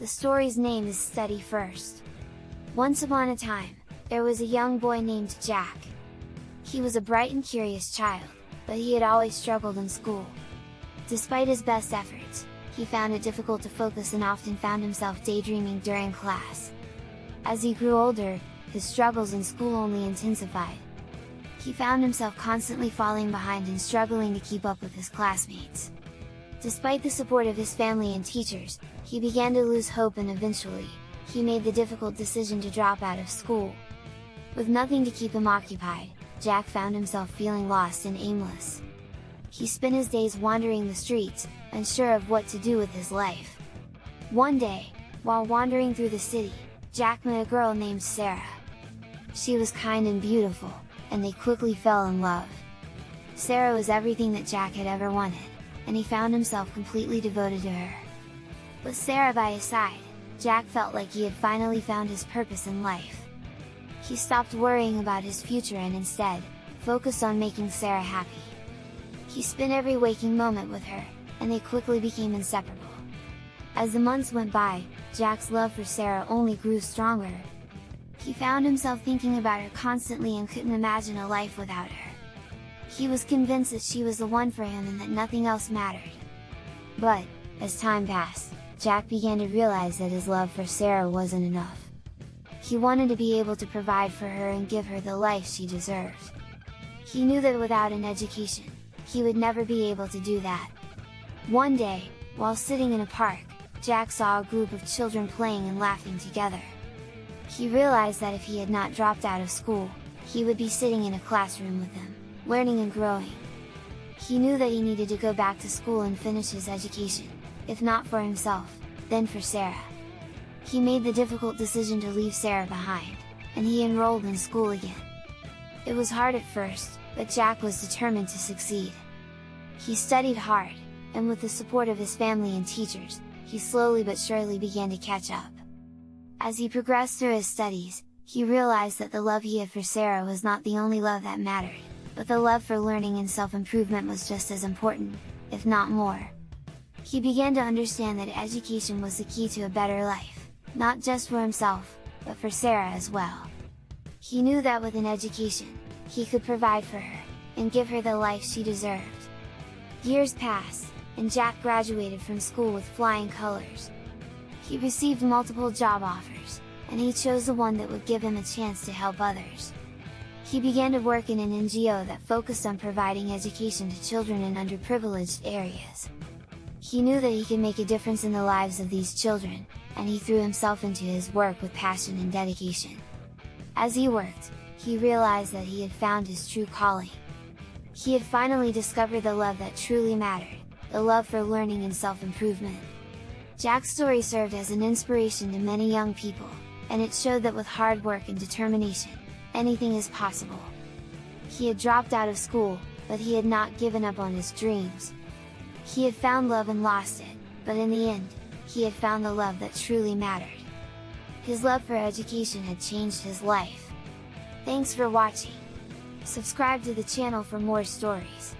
The story's name is Study First. Once upon a time, there was a young boy named Jack. He was a bright and curious child, but he had always struggled in school. Despite his best efforts, he found it difficult to focus and often found himself daydreaming during class. As he grew older, his struggles in school only intensified. He found himself constantly falling behind and struggling to keep up with his classmates. Despite the support of his family and teachers, he began to lose hope and eventually, he made the difficult decision to drop out of school. With nothing to keep him occupied, Jack found himself feeling lost and aimless. He spent his days wandering the streets, unsure of what to do with his life. One day, while wandering through the city, Jack met a girl named Sarah. She was kind and beautiful, and they quickly fell in love. Sarah was everything that Jack had ever wanted, and he found himself completely devoted to her. With Sarah by his side, Jack felt like he had finally found his purpose in life. He stopped worrying about his future and instead, focused on making Sarah happy. He spent every waking moment with her, and they quickly became inseparable. As the months went by, Jack's love for Sarah only grew stronger. He found himself thinking about her constantly and couldn't imagine a life without her. He was convinced that she was the one for him and that nothing else mattered. But, as time passed, Jack began to realize that his love for Sarah wasn't enough. He wanted to be able to provide for her and give her the life she deserved. He knew that without an education, he would never be able to do that. One day, while sitting in a park, Jack saw a group of children playing and laughing together. He realized that if he had not dropped out of school, he would be sitting in a classroom with them, learning and growing. He knew that he needed to go back to school and finish his education, if not for himself, then for Sarah. He made the difficult decision to leave Sarah behind, and he enrolled in school again. It was hard at first, but Jack was determined to succeed. He studied hard, and with the support of his family and teachers, he slowly but surely began to catch up. As he progressed through his studies, he realized that the love he had for Sarah was not the only love that mattered, but the love for learning and self-improvement was just as important, if not more. He began to understand that education was the key to a better life, not just for himself, but for Sarah as well. He knew that with an education, he could provide for her, and give her the life she deserved. Years passed, and Jack graduated from school with flying colors. He received multiple job offers, and he chose the one that would give him a chance to help others. He began to work in an NGO that focused on providing education to children in underprivileged areas. He knew that he could make a difference in the lives of these children, and he threw himself into his work with passion and dedication. As he worked, he realized that he had found his true calling. He had finally discovered the love that truly mattered, the love for learning and self-improvement. Jack's story served as an inspiration to many young people, and it showed that with hard work and determination, anything is possible. He had dropped out of school, but he had not given up on his dreams. He had found love and lost it, but in the end, he had found the love that truly mattered. His love for education had changed his life. Thanks for watching! Subscribe to the channel for more stories.